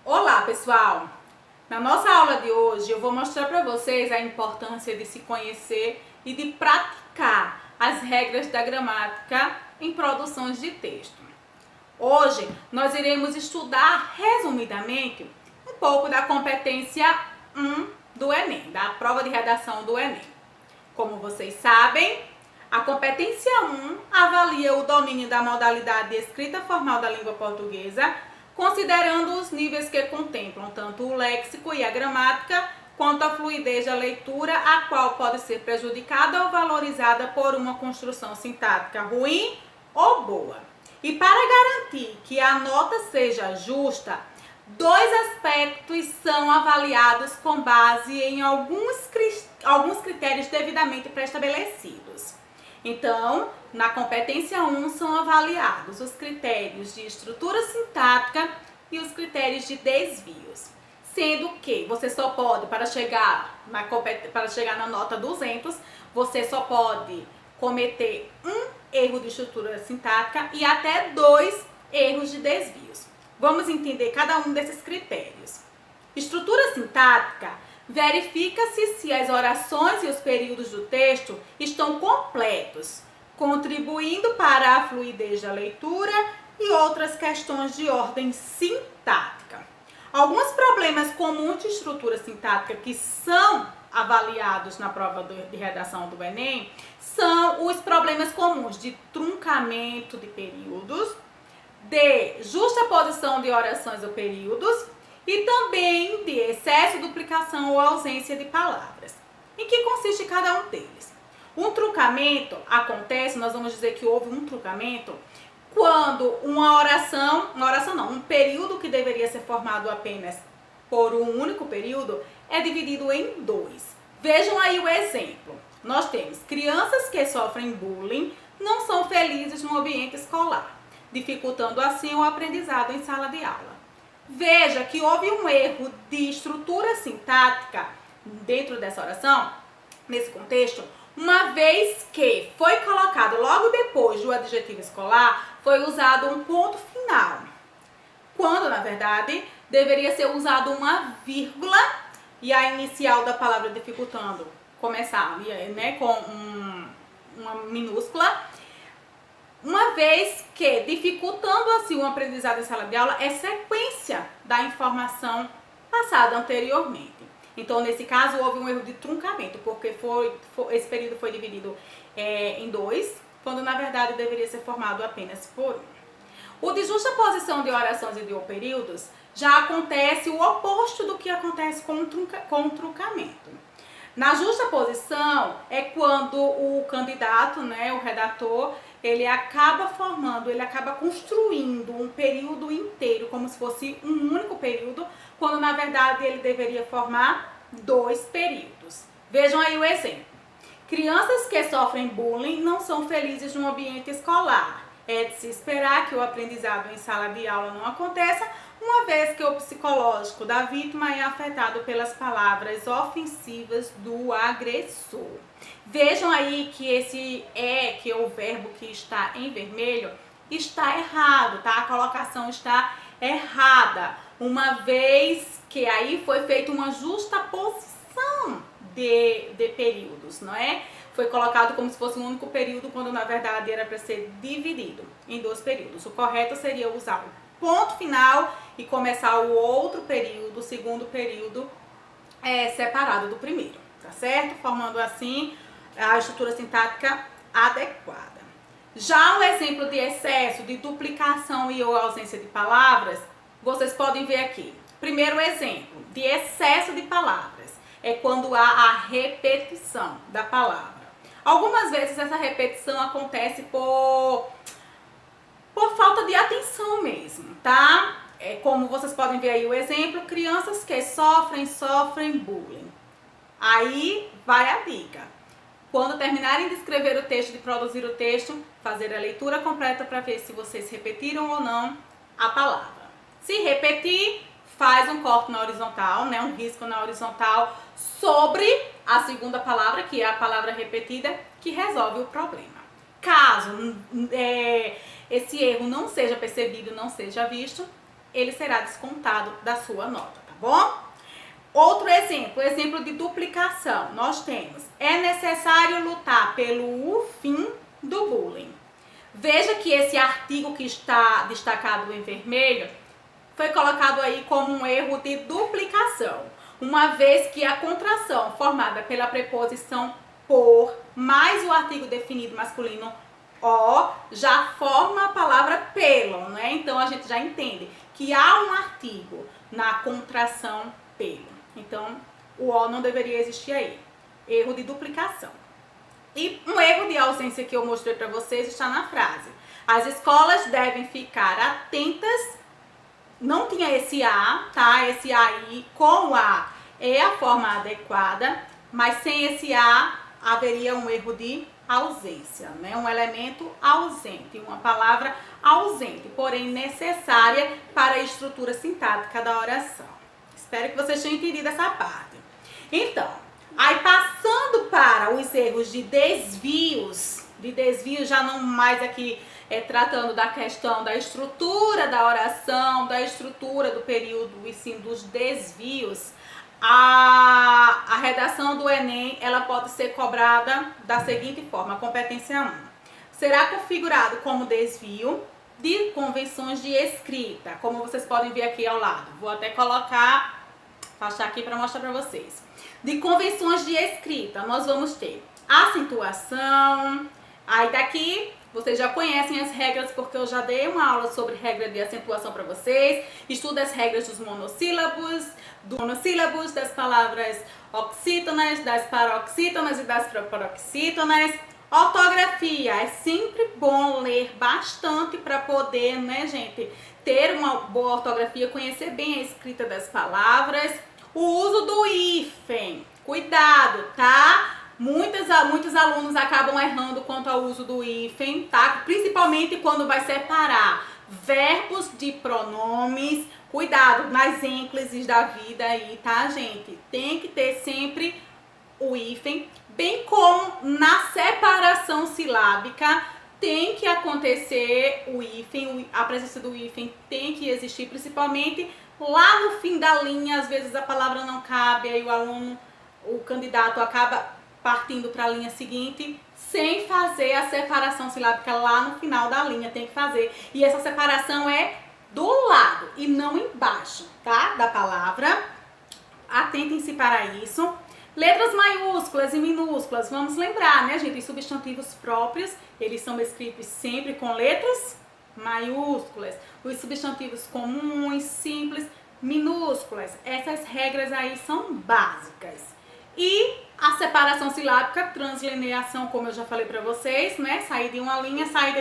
Olá, pessoal! Na nossa aula de hoje eu vou mostrar para vocês a importância de se conhecer e de praticar as regras da gramática em produções de texto. Hoje nós iremos estudar resumidamente um pouco da competência 1 do Enem, da prova de redação do Enem. Como vocês sabem, a competência 1 avalia o domínio da modalidade de escrita formal da língua portuguesa, considerando os níveis que contemplam tanto o léxico e a gramática, quanto a fluidez da leitura, a qual pode ser prejudicada ou valorizada por uma construção sintática ruim ou boa. E para garantir que a nota seja justa, dois aspectos são avaliados com base em alguns critérios devidamente pré-estabelecidos. Então, na competência 1 são avaliados os critérios de estrutura sintática e os critérios de desvios. Sendo que você só pode, para chegar na nota 200, você só pode cometer um erro de estrutura sintática e até 2 erros de desvios. Vamos entender cada um desses critérios. Estrutura sintática verifica-se se as orações e os períodos do texto estão completos, contribuindo para a fluidez da leitura e outras questões de ordem sintática. Alguns problemas comuns de estrutura sintática que são avaliados na prova de redação do Enem são os problemas comuns de truncamento de períodos, de justaposição de orações ou períodos e também de excesso, duplicação ou ausência de palavras. Em que consiste cada um deles? Um truncamento acontece, nós vamos dizer que houve um truncamento, quando um período que deveria ser formado apenas por um único período é dividido em 2. Vejam aí o exemplo. Nós temos crianças que sofrem bullying, não são felizes no ambiente escolar, dificultando assim o aprendizado em sala de aula. Veja que houve um erro de estrutura sintática dentro dessa oração, nesse contexto, uma vez que foi colocado logo depois do adjetivo escolar, foi usado um ponto final, quando na verdade deveria ser usado uma vírgula e a inicial da palavra dificultando começar, né, com uma minúscula. Uma vez que, dificultando assim o aprendizado em sala de aula, é sequência da informação passada anteriormente. Então, nesse caso, houve um erro de truncamento, porque esse período foi dividido em 2, quando na verdade deveria ser formado apenas por 1. O de justaposição de orações e de períodos já acontece o oposto do que acontece com o truncamento. Na justaposição é quando o candidato, né, o redator, ele acaba construindo um período inteiro, como se fosse um único período, quando na verdade ele deveria formar 2 períodos. Vejam aí o exemplo. Crianças que sofrem bullying não são felizes no ambiente escolar. É de se esperar que o aprendizado em sala de aula não aconteça, uma vez que o psicológico da vítima é afetado pelas palavras ofensivas do agressor. Vejam aí que que o verbo que está em vermelho está errado, tá? A colocação está errada, uma vez que aí foi feita uma justaposição de períodos, não é? Foi colocado como se fosse um único período, quando na verdade era para ser dividido em 2 períodos. O correto seria usar o ponto final e começar o outro período, o segundo período, separado do primeiro, tá certo? Formando assim a estrutura sintática adequada. Já o exemplo de excesso, de duplicação e ou ausência de palavras, vocês podem ver aqui. Primeiro exemplo de excesso de palavras é quando há a repetição da palavra. Algumas vezes essa repetição acontece por falta de atenção mesmo, tá? Como vocês podem ver aí o exemplo, crianças que sofrem bullying. Aí vai a dica. Quando terminarem de escrever o texto, de produzir o texto, fazer a leitura completa para ver se vocês repetiram ou não a palavra. Se repetir, faz um corte na horizontal, né, um risco na horizontal sobre a segunda palavra, que é a palavra repetida, que resolve o problema. Caso esse erro não seja percebido, não seja visto, ele será descontado da sua nota, tá bom? Outro exemplo, exemplo de duplicação, nós temos: é necessário lutar pelo fim do bullying. Veja que esse artigo que está destacado em vermelho foi colocado aí como um erro de duplicação, uma vez que a contração formada pela preposição por mais o artigo definido masculino o já forma a palavra pelo, né? Então a gente já entende que há um artigo na contração pelo. Então o o não deveria existir aí. Erro de duplicação. E um erro de ausência que eu mostrei para vocês está na frase: as escolas devem ficar atentas. Não tinha esse A, tá? Esse A aí com o A é a forma adequada, mas sem esse A haveria um erro de ausência, né? Um elemento ausente, uma palavra ausente, porém necessária para a estrutura sintática da oração. Espero que vocês tenham entendido essa parte. Então, aí passando para os erros de desvios já não mais aqui tratando da questão da estrutura da oração, da estrutura do período e sim dos desvios, a redação do Enem, ela pode ser cobrada da seguinte forma: competência 1. Será configurado como desvio de convenções de escrita, como vocês podem ver aqui ao lado. Vou até fachar aqui para mostrar para vocês. De convenções de escrita, nós vamos ter acentuação. Aí daqui vocês já conhecem as regras, porque eu já dei uma aula sobre regra de acentuação para vocês. Estuda as regras dos monossílabos, das palavras oxítonas, das paroxítonas e das proparoxítonas. Ortografia, é sempre bom ler bastante para poder, né, gente, ter uma boa ortografia, conhecer bem a escrita das palavras. O uso do hífen, cuidado, tá? Muitos alunos acabam errando quanto ao uso do hífen, tá? Principalmente quando vai separar verbos de pronomes. Cuidado nas ênclises da vida aí, tá, gente? Tem que ter sempre o hífen, bem como na separação silábica tem que acontecer o hífen, a presença do hífen tem que existir, principalmente lá no fim da linha. Às vezes a palavra não cabe, aí o candidato acaba partindo para a linha seguinte sem fazer a separação silábica lá no final da linha, tem que fazer. E essa separação é do lado e não embaixo, tá? Da palavra. Atentem-se para isso. Letras maiúsculas e minúsculas, vamos lembrar, né, gente? Os substantivos próprios, eles são escritos sempre com letras maiúsculas. Os substantivos comuns, simples, minúsculas. Essas regras aí são básicas. E a separação silábica, translineação, como eu já falei para vocês, né? Saída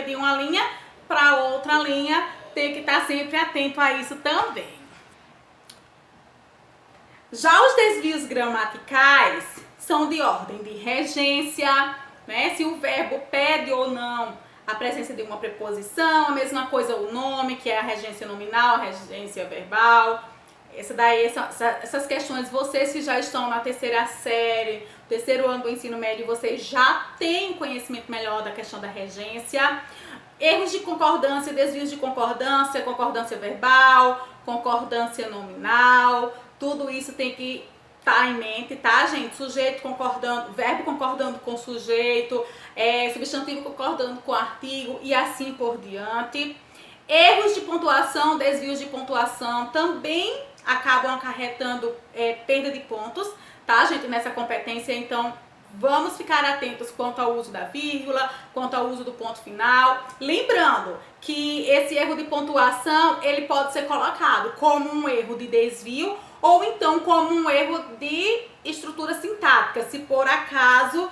de uma linha para outra linha, tem que estar sempre atento a isso também. Já os desvios gramaticais são de ordem de regência, né? Se o verbo pede ou não a presença de uma preposição, a mesma coisa o nome, que é a regência nominal, a regência verbal. Essas questões, vocês que já estão na terceira série, terceiro ano do ensino médio, vocês já têm conhecimento melhor da questão da regência. Erros de concordância, desvios de concordância, concordância verbal, concordância nominal, tudo isso tem que estar em mente, tá, gente? Sujeito concordando, verbo concordando com sujeito, substantivo concordando com artigo e assim por diante. Erros de pontuação, desvios de pontuação também acabam acarretando perda de pontos, tá, gente, nessa competência. Então, vamos ficar atentos quanto ao uso da vírgula, quanto ao uso do ponto final. Lembrando que esse erro de pontuação, ele pode ser colocado como um erro de desvio ou então como um erro de estrutura sintática, se por acaso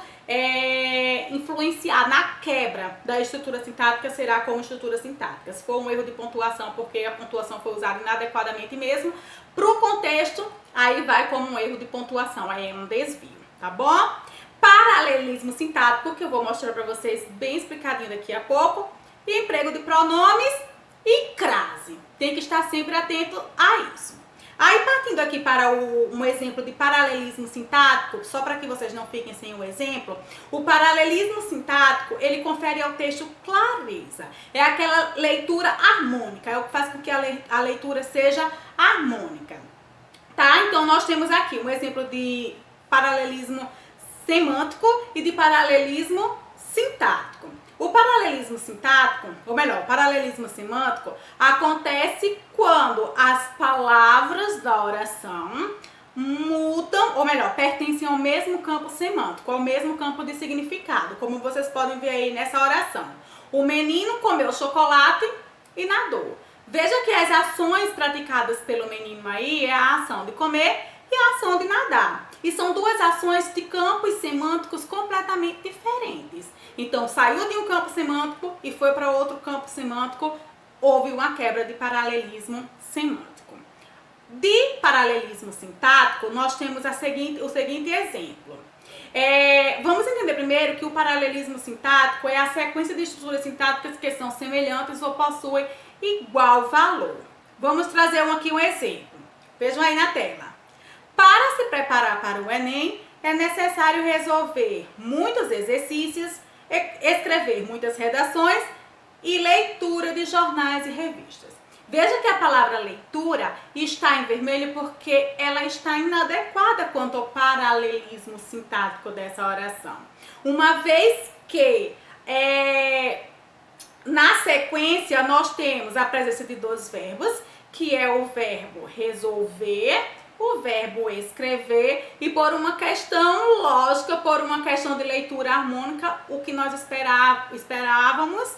influenciar na quebra da estrutura sintática, será como estrutura sintática. Se for um erro de pontuação, porque a pontuação foi usada inadequadamente mesmo, para o contexto, aí vai como um erro de pontuação, aí é um desvio, tá bom? Paralelismo sintático, que eu vou mostrar para vocês bem explicadinho daqui a pouco, e emprego de pronomes e crase. Tem que estar sempre atento a isso. Aí, partindo aqui para um exemplo de paralelismo sintático, só para que vocês não fiquem sem o exemplo, o paralelismo sintático, ele confere ao texto clareza. É aquela leitura harmônica, é o que faz com que a leitura seja harmônica. Tá? Então, nós temos aqui um exemplo de paralelismo semântico e de paralelismo sintático. O paralelismo sintático, ou melhor, o paralelismo semântico, acontece quando as palavras da oração mudam, ou melhor, pertencem ao mesmo campo semântico, ao mesmo campo de significado, como vocês podem ver aí nessa oração. O menino comeu chocolate e nadou. Veja que as ações praticadas pelo menino aí é a ação de comer e a ação de nadar. E são duas ações de campos semânticos completamente diferentes. Então, saiu de um campo semântico e foi para outro campo semântico, houve uma quebra de paralelismo semântico. De paralelismo sintático, nós temos o seguinte exemplo. Vamos entender primeiro que o paralelismo sintático é a sequência de estruturas sintáticas que são semelhantes ou possuem igual valor. Vamos trazer aqui um exemplo. Vejam aí na tela. Para se preparar para o Enem, é necessário resolver muitos exercícios, escrever muitas redações e leitura de jornais e revistas. Veja que a palavra leitura está em vermelho porque ela está inadequada quanto ao paralelismo sintático dessa oração. Uma vez que na sequência nós temos a presença de dois verbos, que é o verbo resolver, o verbo escrever, e por uma questão lógica, por uma questão de leitura harmônica, o que nós esperávamos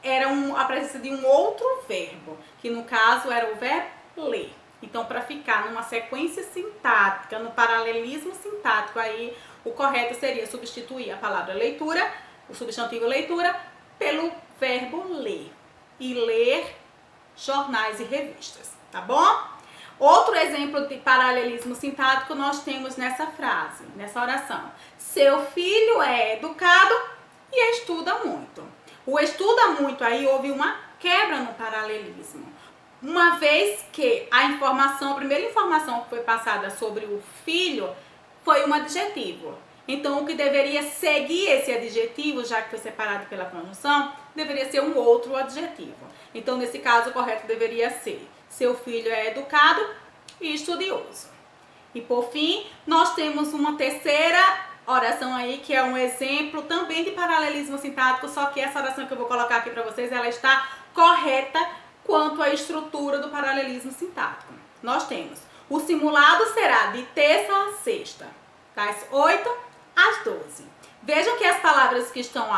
era a presença de um outro verbo, que no caso era o verbo ler. Então, para ficar numa sequência sintática, no paralelismo sintático, aí o correto seria substituir a palavra leitura, o substantivo leitura, pelo verbo ler. E ler jornais e revistas, tá bom? Outro exemplo de paralelismo sintático nós temos nessa frase, nessa oração. Seu filho é educado e estuda muito. O estuda muito aí houve uma quebra no paralelismo. Uma vez que a primeira informação que foi passada sobre o filho foi um adjetivo. Então, o que deveria seguir esse adjetivo, já que foi separado pela conjunção, deveria ser um outro adjetivo. Então, nesse caso, o correto deveria ser: seu filho é educado e estudioso. E, por fim, nós temos uma terceira oração aí, que é um exemplo também de paralelismo sintático, só que essa oração que eu vou colocar aqui para vocês, ela está correta quanto à estrutura do paralelismo sintático. Nós temos: o simulado será de terça a sexta, das 8 às 12. Vejam que as palavras que estão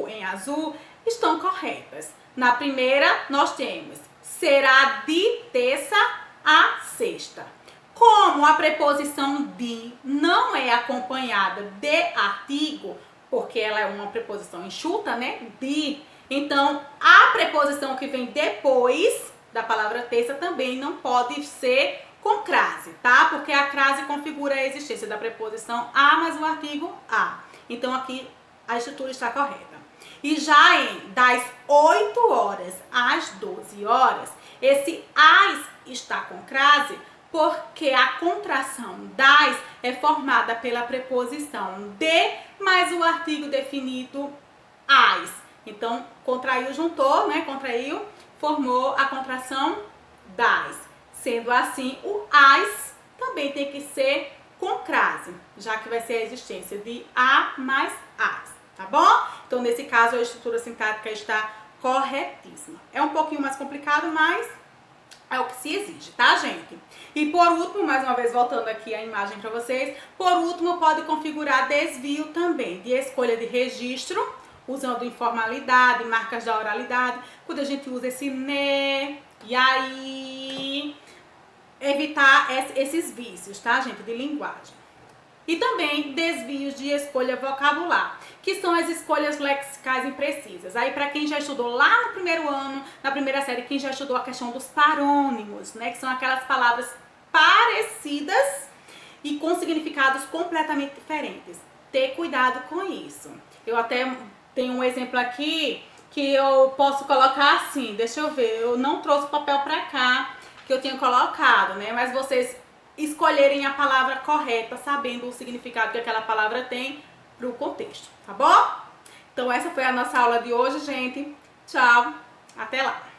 em azul estão corretas. Na primeira, nós temos será de terça a sexta. Como a preposição de não é acompanhada de artigo, porque ela é uma preposição enxuta, né? De. Então, a preposição que vem depois da palavra terça também não pode ser com crase, tá? Porque a crase configura a existência da preposição a mais o artigo a. Então, aqui a estrutura está correta. E já das 8 horas às 12 horas, esse as está com crase porque a contração das é formada pela preposição de mais o artigo definido as. Então, contraiu, juntou, né? Contraiu, formou a contração das. Sendo assim, o as também tem que ser com crase, já que vai ser a existência de a mais as, tá bom? Então, nesse caso, a estrutura sintática está corretíssima. É um pouquinho mais complicado, mas é o que se exige, tá, gente? E por último, mais uma vez voltando aqui a imagem para vocês, por último, pode configurar desvio também, de escolha de registro, usando informalidade, marcas da oralidade, quando a gente usa esse né, e aí, evitar esses vícios, tá, gente, de linguagem. E também desvios de escolha vocabular, que são as escolhas lexicais imprecisas. Aí, para quem já estudou lá no primeiro ano, na primeira série, quem já estudou a questão dos parônimos, né, que são aquelas palavras parecidas e com significados completamente diferentes. Ter cuidado com isso. Eu até tenho um exemplo aqui que eu posso colocar assim, deixa eu ver, eu não trouxe o papel para cá, que eu tinha colocado, né? Mas vocês escolherem a palavra correta, sabendo o significado que aquela palavra tem para o contexto, tá bom? Então essa foi a nossa aula de hoje, gente. Tchau, até lá!